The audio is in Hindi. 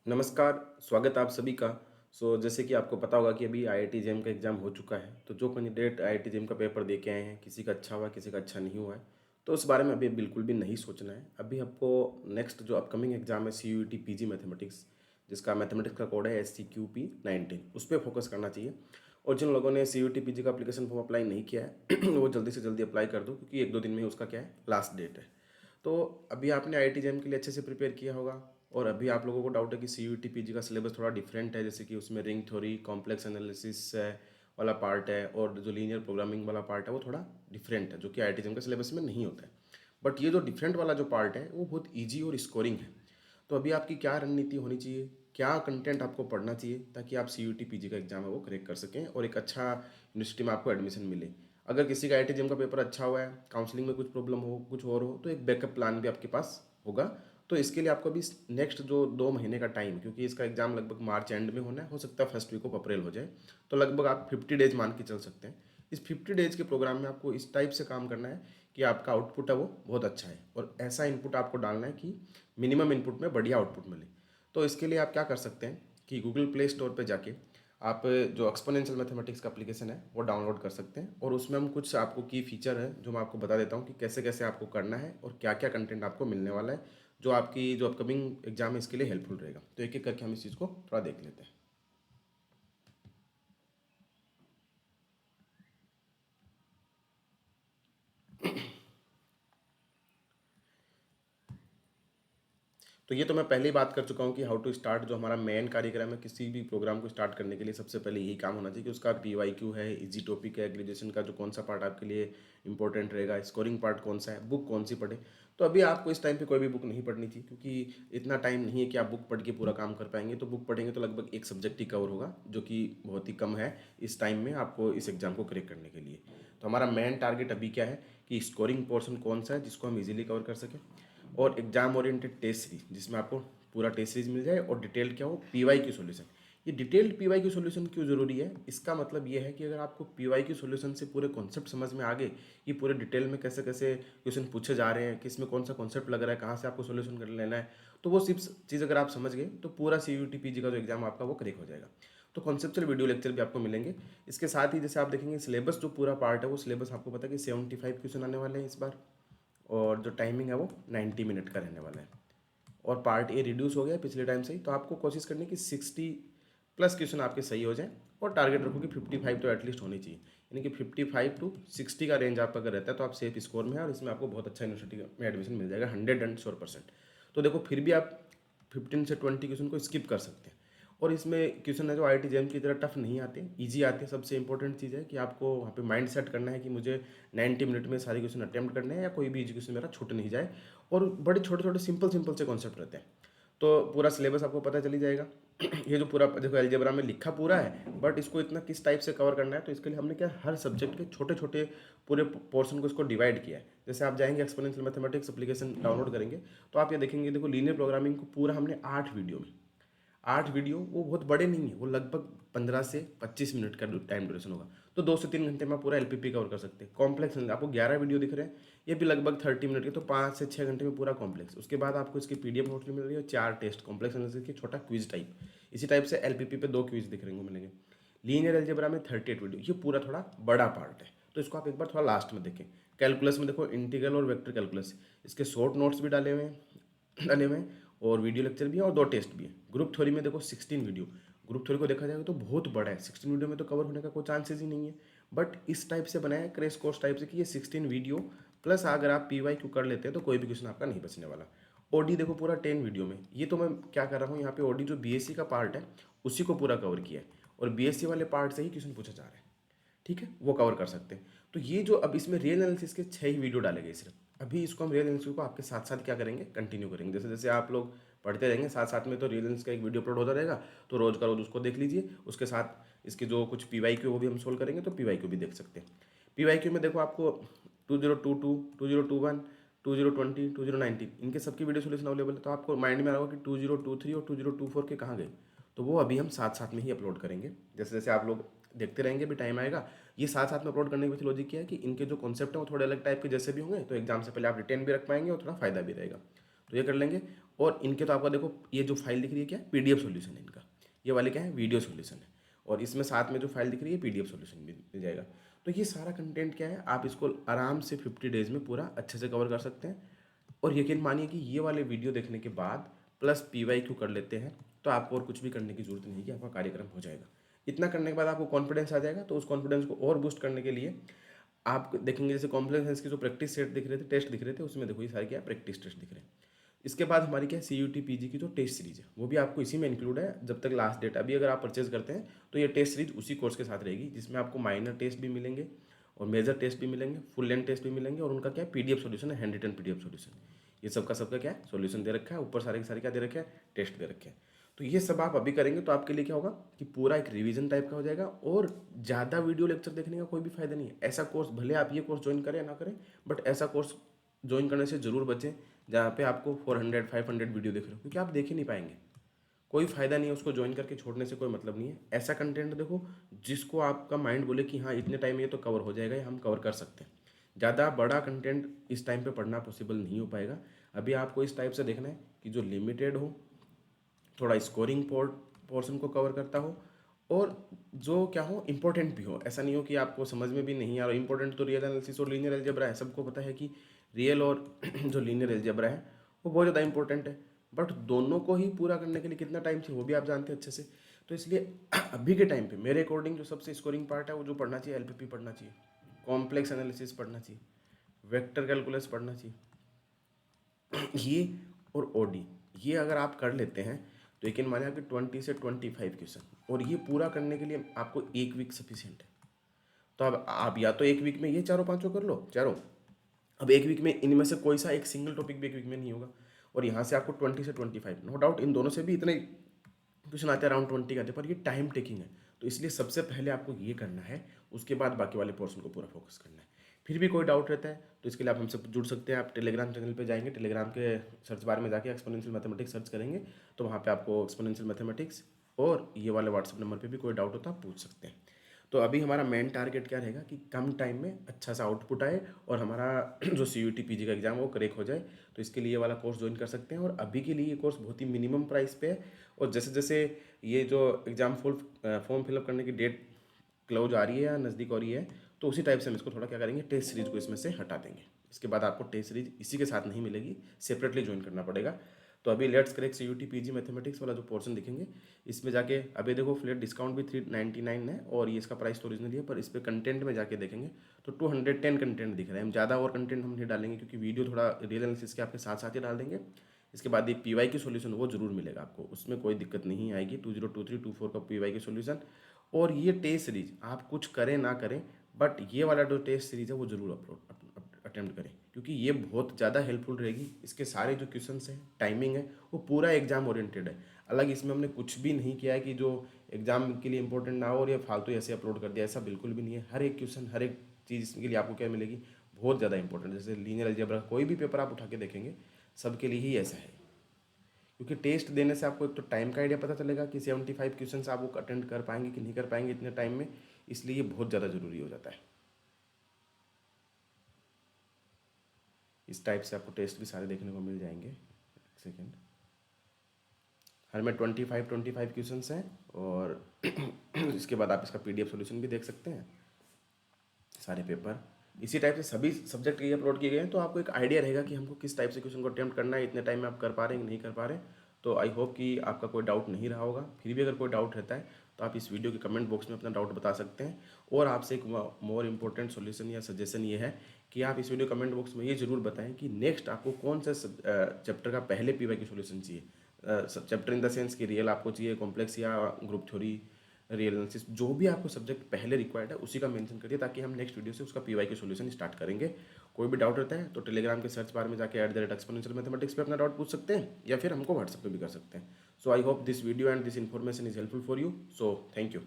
नमस्कार, स्वागत है आप सभी का। जैसे कि आपको पता होगा कि अभी आईआईटी जेईई का एग्ज़ाम हो चुका है, तो जो कैंडिडेट आईआईटी जेईई का पेपर दे के आए हैं, किसी का अच्छा हुआ है, किसी का अच्छा नहीं हुआ है, तो उस बारे में अभी बिल्कुल भी नहीं सोचना है। अभी आपको नेक्स्ट जो अपकमिंग एग्ज़ाम है सीयूईटी पीजी मैथमेटिक्स, जिसका मैथमेटिक्स का कोड है SCQP19, उस पे फोकस करना चाहिए। और जिन लोगों ने सीयूईटी पीजी का एप्लीकेशन फॉर्म अप्लाई नहीं किया है वो जल्दी से जल्दी अप्लाई कर दो, क्योंकि 1-2 दिन में ही उसका क्या है, लास्ट डेट है। तो अभी आपने आईआईटी जेईई के लिए अच्छे से प्रिपेयर किया होगा, और अभी आप लोगों को डाउट है कि सीयूईटी पीजी का सिलेबस थोड़ा डिफरेंट है, जैसे कि उसमें रिंग थ्योरी, कॉम्प्लेक्स एनालिसिस वाला पार्ट है, और जो लीनियर प्रोग्रामिंग वाला पार्ट है वो थोड़ा डिफरेंट है, जो कि आईआईटी जेईई के सिलेबस में नहीं होता है। बट ये जो डिफरेंट वाला जो पार्ट है वो बहुत ईजी और स्कोरिंग है। तो अभी आपकी क्या रणनीति होनी चाहिए, क्या कंटेंट आपको पढ़ना चाहिए, ताकि आप सीयूईटी पीजी का एग्जाम है वो क्रैक कर सकें और एक अच्छा यूनिवर्सिटी में आपको एडमिशन मिले। अगर किसी का आईआईटी जेईई का पेपर अच्छा हुआ है, काउंसलिंग में कुछ प्रॉब्लम हो, कुछ और हो, तो एक बैकअप प्लान भी आपके पास होगा। तो इसके लिए आपको अभी नेक्स्ट जो 2 महीने का टाइम, क्योंकि इसका एग्जाम लगभग मार्च एंड में होना है, हो सकता है फर्स्ट वीक ऑफ अप्रैल हो जाए, तो लगभग आप 50 डेज मान के चल सकते हैं। इस 50 डेज के प्रोग्राम में आपको इस टाइप से काम करना है कि आपका आउटपुट है वो बहुत अच्छा है, और ऐसा इनपुट आपको डालना है कि मिनिमम इनपुट में बढ़िया आउटपुट मिले। तो इसके लिए आप क्या कर सकते हैं कि गूगल प्ले स्टोर पे जाके आप जो एक्सपोनेंशियल मैथमेटिक्स का एप्लीकेशन है वो डाउनलोड कर सकते हैं, और उसमें हम कुछ आपको की फीचर है जो मैं आपको बता देता हूँ कि कैसे कैसे आपको करना है और क्या क्या कंटेंट आपको मिलने वाला है, जो आपकी जो अपकमिंग एग्जाम है इसके लिए हेल्पफुल रहेगा। तो एक एक करके हम इस चीज़ को थोड़ा देख लेते हैं। तो ये तो मैं पहले ही बात कर चुका हूँ कि हाउ टू स्टार्ट, जो हमारा मेन कार्यक्रम है किसी भी प्रोग्राम को स्टार्ट करने के लिए, सबसे पहले यही काम होना चाहिए कि उसका PYQ है, इजी टॉपिक है, ग्रेजुएशन का जो कौन सा पार्ट आपके लिए इंपॉर्टेंट रहेगा, स्कोरिंग पार्ट कौन सा है, बुक कौन सी पढ़े। तो अभी आपको इस टाइम पे कोई भी बुक नहीं पढ़नी थी, क्योंकि इतना टाइम नहीं है कि आप बुक पढ़ के पूरा काम कर पाएंगे। तो बुक पढ़ेंगे तो लगभग एक सब्जेक्ट ही कवर होगा, जो कि बहुत ही कम है इस टाइम में आपको इस एग्जाम को क्रैक करने के लिए। तो हमारा मेन टारगेट अभी क्या है कि स्कोरिंग पोर्शन कौन सा है जिसको हम इजीली कवर कर सकें, और एग्जाम ओरिएंटेड टेस्ट सीरीज जिसमें आपको पूरा टेस्ट सीरीज मिल जाए, और डिटेल्ड क्या हो, PYQ सॉल्यूशन। ये डिटेल्ड PYQ सॉल्यूशन क्यों ज़रूरी है, इसका मतलब ये है कि अगर आपको PYQ सॉल्यूशन से पूरे कॉन्सेप्ट समझ में आ गए कि पूरे डिटेल में कैसे कैसे क्वेश्चन पूछे जा रहे हैं, किस में कौन सा कॉन्सेप्ट लग रहा है, कहाँ से आपको सॉल्यूशन कर लेना है, तो वो सिर्फ चीज़ अगर आप समझ गए तो पूरा CUET PG का जो एग्जाम आपका वो क्रैक हो जाएगा। तो कॉन्सेप्चुअल वीडियो लेक्चर भी आपको मिलेंगे। इसके साथ ही जैसे आप देखेंगे सिलेबस जो पूरा पार्ट है, वो सिलेबस आपको पता है कि 75 क्वेश्चन आने वाले हैं इस बार, और जो टाइमिंग है वो 90 मिनट का रहने वाला है। और पार्ट ए रिड्यूस हो गया पिछले टाइम से ही, तो आपको कोशिश करनी है कि 60+ क्वेश्चन आपके सही हो जाएं, और टारगेट रखो कि 55 तो एटलीस्ट होनी चाहिए। यानी कि 55 to 60 का रेंज आपका अगर रहता है तो आप सेफ स्कोर में है, और इसमें आपको बहुत अच्छा यूनिवर्सिटी में एडमिशन मिल जाएगा 100% तो देखो फिर भी आप 15 से 20 क्वेश्चन को स्किप कर सकते हैं। और इसमें क्वेश्चन है जो आईआईटी जेईई की तरह टफ नहीं आते, इजी आते हैं। सबसे इंपॉर्टेंट चीज़ है कि आपको वहाँ पे माइंड सेट करना है कि मुझे 90 मिनट में सारे क्वेश्चन अटेम्प्ट करने हैं, या कोई भी इजी क्वेश्चन मेरा छूट नहीं जाए। और बड़े छोटे छोटे सिंपल सिंपल से कॉन्सेप्ट रहते हैं, तो पूरा सिलेबस आपको पता चली जाएगा। ये जो पूरा देखो अलजेब्रा में लिखा पूरा है, बट इसको इतना किस टाइप से कवर करना है, तो इसके लिए हमने क्या हर सब्जेक्ट के छोटे छोटे पूरे पोर्शन को इसको डिवाइड किया है। जैसे आप जाएंगे एक्सपोनेंशियल मैथमेटिक्स एप्लीकेशन डाउनलोड करेंगे, तो आप ये देखेंगे, देखो लीनियर प्रोग्रामिंग को पूरा हमने 8 वीडियो में, 8 वीडियो वो बहुत बड़े नहीं है, वो लगभग 15 से 25 मिनट का टाइम ड्यूरेशन होगा। तो 2 से 3 घंटे में आप पूरा LPP कवर कर सकते हैं। कॉम्प्लेक्स आपको 11 वीडियो दिख रहे हैं, ये भी लगभग 30 मिनट के, तो 5 से 6 घंटे में पूरा कॉम्प्लेक्स। उसके बाद आपको इसकी PDF नोट मिल रही है, और 4 टेस्ट कॉम्प्लेक्स एनालिसिस की, छोटा क्विज टाइप। इसी टाइप से LPP पे 2 क्विज दिख रहे होंगे मिलेंगे। लीनियर अलजेब्रा में 38 वीडियो, ये पूरा थोड़ा बड़ा पार्ट है, तो इसको आप एक बार थोड़ा लास्ट में देखें। कैलकुलस में देखो इंटीग्रल और वेक्टर कैलकुलस, इसके शॉर्ट नोट्स भी डाले हुए हैं, और वीडियो लेक्चर भी है, और 2 टेस्ट भी है। ग्रुप थ्योरी में देखो 16 वीडियो। ग्रुप थ्योरी को देखा जाएगा तो बहुत बड़ा है, 16 वीडियो में तो कवर होने का कोई चांसेस ही नहीं है। बट इस टाइप से बनाया है क्रैश कोर्स टाइप से कि ये 16 वीडियो प्लस अगर आप PYQ कर लेते हैं तो कोई भी क्वेश्चन आपका नहीं बचने वाला। OD देखो पूरा 10 वीडियो में। ये तो मैं क्या कर रहा हूँ यहाँ पे, OD जो BSc का पार्ट है उसी को पूरा कवर किया है, और BSc वाले पार्ट से ही क्वेश्चन पूछा जा रहा है, ठीक है, वो कवर कर सकते हैं। तो ये जो अब इसमें रियल एनालिसिस के 6 ही वीडियो डाले गए सिर्फ। अभी इसको हम रियल एनालिसिस को आपके साथ साथ क्या करेंगे, कंटिन्यू करेंगे। जैसे जैसे आप लोग पढ़ते रहेंगे साथ साथ में, तो रियल एनालिसिस का एक वीडियो अपलोड होता रहेगा, तो रोज का रोज उसको देख लीजिए। उसके साथ इसके जो कुछ PYQ वो भी हम सोल्व करेंगे, तो PYQ भी देख सकते हैं। PYQ में देखो आपको 2022, 2021, 2020, 2019 इनके सबकी वीडियो सोल्यूशन अवेलेबल है। तो आपको माइंड में आ रहा होगा कि 2023 और 2024 के कहाँ गए, तो वो अभी हम साथ साथ में ही अपलोड करेंगे। जैसे जैसे आप लोग देखते रहेंगे, भी टाइम आएगा। ये साथ साथ में अपलोड करने की पीछे लॉजिक क्या है कि इनके जो कॉन्सेप्ट है वो थोड़े अलग टाइप के जैसे भी होंगे, तो एग्जाम से पहले आप रिटेन भी रख पाएंगे और थोड़ा फायदा भी रहेगा। तो ये कर लेंगे। और इनके तो आपका देखो ये जो फाइल दिख रही है क्या है, पीडीएफ सॉल्यूशन है इनका। ये वाले क्या है, वीडियो सॉल्यूशन है। और इसमें साथ में जो फाइल दिख रही है पीडीएफ सॉल्यूशन भी मिल जाएगा। तो ये सारा कंटेंट क्या है, आप इसको आराम से 50 डेज़ में पूरा अच्छे से कवर कर सकते हैं। और यकीन मानिए कि ये वाले वीडियो देखने के बाद प्लस पीवाईक्यू कर लेते हैं तो आपको और कुछ भी करने की जरूरत नहीं है कि आपका कार्यक्रम हो जाएगा। इतना करने के बाद आपको कॉन्फिडेंस आ जाएगा। तो उस कॉन्फिडेंस को और बूस्ट करने के लिए आप देखेंगे, जैसे कॉम्प्लेक्स के जो प्रैक्टिस सेट दिख रहे थे, टेस्ट दिख रहे थे, उसमें देखो ये सारे क्या प्रैक्टिस टेस्ट दिख रहे हैं। इसके बाद हमारी क्या CUT PG की जो टेस्ट सीरीज है वो भी आपको इसी में इंक्लूड है जब तक लास्ट डेट। अभी अगर आप परचेज करते हैं तो ये टेस्ट सीरीज उसी कोर्स के साथ रहेगी, जिसमें आपको माइनर टेस्ट भी मिलेंगे और मेजर टेस्ट भी मिलेंगे, फुल लेंथ टेस्ट भी मिलेंगे, और उनका क्या है पीडीएफ सॉल्यूशन है, हैंड रिटन पीडीएफ सॉल्यूशन। ये सबका क्या है सॉल्यूशन दे रखा है, ऊपर सारे के सारे क्या दे रखे हैं, टेस्ट दे रखे हैं। तो ये सब आप अभी करेंगे तो आपके लिए क्या होगा कि पूरा एक रिवीजन टाइप का हो जाएगा। और ज़्यादा वीडियो लेक्चर देखने का कोई भी फायदा नहीं है। ऐसा कोर्स भले आप ये कोर्स ज्वाइन करें या ना करें, बट ऐसा कोर्स ज्वाइन करने से ज़रूर बचें जहाँ पे आपको 400-500 वीडियो देख रहे हो, क्योंकि आप देख ही नहीं पाएंगे। कोई फ़ायदा नहीं है, उसको ज्वाइन करके छोड़ने से कोई मतलब नहीं है। ऐसा कंटेंट देखो जिसको आपका माइंड बोले कि हाँ इतने टाइम में ये तो कवर हो जाएगा, ये हम कवर कर सकते हैं। ज़्यादा बड़ा कंटेंट इस टाइम पे पढ़ना पॉसिबल नहीं हो पाएगा। अभी आपको इस टाइप से देखना है कि जो लिमिटेड हो, थोड़ा स्कोरिंग पोर्शन को कवर करता हो, और जो क्या हो इम्पोर्टेंट भी हो। ऐसा नहीं हो कि आपको समझ में भी नहीं आ रहा। इंपॉर्टेंट तो रियल एनालिसिस और लीनियर अलजेब्रा है, सबको पता है कि रियल और जो लीनियर अलजेब्रा है वो बहुत ज़्यादा इंपॉर्टेंट है। बट दोनों को ही पूरा करने के लिए कितना टाइम चाहिए वो भी आप जानते हैं अच्छे से। तो इसलिए अभी के टाइम पे मेरे अकॉर्डिंग जो सबसे स्कोरिंग पार्ट है वो जो पढ़ना चाहिए, एलपीपी पढ़ना चाहिए, कॉम्प्लेक्स एनालिसिस पढ़ना चाहिए, वेक्टर कैलकुलस पढ़ना चाहिए, ये और ओडी। ये अगर आप कर लेते हैं तो यकीन मानिए कि 20 से 25 क्वेश्चन, और ये पूरा करने के लिए आपको 1 वीक सफिशियंट है। तो अब आप या तो 1 वीक में ये चारों पांचों कर लो चारों। अब 1 वीक में इनमें से कोई सा एक सिंगल टॉपिक भी 1 वीक में नहीं होगा। और यहाँ से आपको 20 से 25, नो डाउट इन दोनों से भी इतने क्वेश्चन आते हैं, अराउंड 20 का आते हैं, पर ये टाइम टेकिंग है। तो इसलिए सबसे पहले आपको ये करना है, उसके बाद बाकी वाले पोर्शन को पूरा फोकस करना है। फिर भी कोई डाउट रहता है तो इसके लिए आप हमसे जुड़ सकते हैं। आप टेलीग्राम चैनल पे जाएंगे, टेलीग्राम के सर्च बार में जाके एक्सपोनेंशियल मैथमेटिक्स सर्च करेंगे तो वहाँ पे आपको एक्सपोनेंशियल मैथमेटिक्स और ये वाले व्हाट्सएप नंबर पे भी कोई डाउट होता है आप पूछ सकते हैं। तो अभी हमारा मेन टारगेट क्या रहेगा कि कम टाइम में अच्छा सा आउटपुट आए और हमारा जो CUT PG का एग्ज़ाम वो क्रैक हो जाए। तो इसके लिए ये वाला कोर्स ज्वाइन कर सकते हैं। और अभी के लिए ये कोर्स बहुत ही मिनिमम प्राइस पे है। और जैसे जैसे ये जो एग्ज़ाम फॉर्म फिलअप करने की डेट क्लोज आ रही है या नज़दीक हो रही है, तो उसी टाइप से हम इसको थोड़ा क्या करेंगे, टेस्ट सीरीज को इसमें से हटा देंगे। इसके बाद आपको टेस्ट सीरीज इसी के साथ नहीं मिलेगी, सेपरेटली ज्वाइन करना पड़ेगा। तो अभी let's crack CUT PG mathematics वाला जो पोर्शन दिखेंगे इसमें जाके अभी देखो फ्लैट डिस्काउंट भी 399 है, और ये इसका प्राइस तो ओरिजिनल है, पर इस पर कंटेंट में जाके देखेंगे तो 210 कंटेंट दिख रहा है। हम ज़्यादा और कंटेंट हम नहीं डालेंगे क्योंकि वीडियो थोड़ा रियल एनालिसिस के आपके साथ साथ ही डाल देंगे। इसके बाद ये PY की सोल्यूशन वो जरूर मिलेगा आपको, उसमें कोई दिक्कत नहीं आएगी। 2023-24 का PY की सोल्यूशन। और ये टेस्ट सीरीज आप कुछ करें ना करें, बट ये वाला जो टेस्ट सीरीज है वो जरूर अटेम्प्ट करें, क्योंकि ये बहुत ज़्यादा हेल्पफुल रहेगी। इसके सारे जो क्वेश्चंस हैं, टाइमिंग है, वो पूरा एग्जाम ओरिएंटेड है। अलग इसमें हमने कुछ भी नहीं किया है कि जो एग्जाम के लिए इंपॉर्टेंट ना हो और ये फालतू ऐसे अपलोड कर दिया, ऐसा बिल्कुल भी नहीं है। हर एक क्वेश्चन, हर एक चीज़ इसके लिए आपको क्या मिलेगी, बहुत ज़्यादा इंपॉर्टेंट। जैसे लीनियर अलजेब्रा कोई भी पेपर आप उठा के देखेंगे सबके लिए ही ऐसा है, क्योंकि टेस्ट देने से आपको एक तो टाइम का आइडिया पता चलेगा कि 75 क्वेश्चन आप वो अटेंड कर पाएंगे कि नहीं कर पाएंगे इतने टाइम में। इसलिए ये बहुत ज़्यादा ज़रूरी हो जाता है। इस टाइप से आपको टेस्ट भी सारे देखने को मिल जाएंगे। एक सेकेंड, हर में 25 क्वेश्चन हैं। और इसके बाद आप इसका PDF सॉल्यूशन भी देख सकते हैं, सारे पेपर इसी टाइप से सभी सब्जेक्ट के अपलोड किए गए हैं। तो आपको एक आइडिया रहेगा कि हमको किस टाइप से क्वेश्चन को अटेम्प्ट करना है, इतने टाइम में आप कर पा रहे हैं कि नहीं कर पा रहे हैं। तो आई होप कि आपका कोई डाउट नहीं रहा होगा। फिर भी अगर कोई डाउट रहता है तो आप इस वीडियो के कमेंट बॉक्स में अपना डाउट बता सकते हैं। और आपसे एक मोर इम्पोर्टेंट सॉल्यूशन या सजेशन ये है कि आप इस वीडियो कमेंट बॉक्स में ये जरूर बताएं कि नेक्स्ट आपको कौन सा चैप्टर का पहले PY की सॉल्यूशन चाहिए। चैप्टर इन द सेंस कि रियल आपको चाहिए, कॉम्प्लेक्स या ग्रुप थ्योरी, रियल एनालिसिस, जो भी आपको सब्जेक्ट पहले रिक्वायर्ड है उसी का मेंशन करिए, ताकि हम नेक्स्ट वीडियो से उसका PY के सॉल्यूशन स्टार्ट करेंगे। कोई भी डाउट रहता है तो टेलीग्राम के सर्च बार में जाके @exponential मैथमेटिक्स पे अपना डाउट पूछ सकते हैं, या फिर हमको व्हाट्सएप पे भी कर सकते हैं। So I hope this video and this information is helpful for you. So thank you.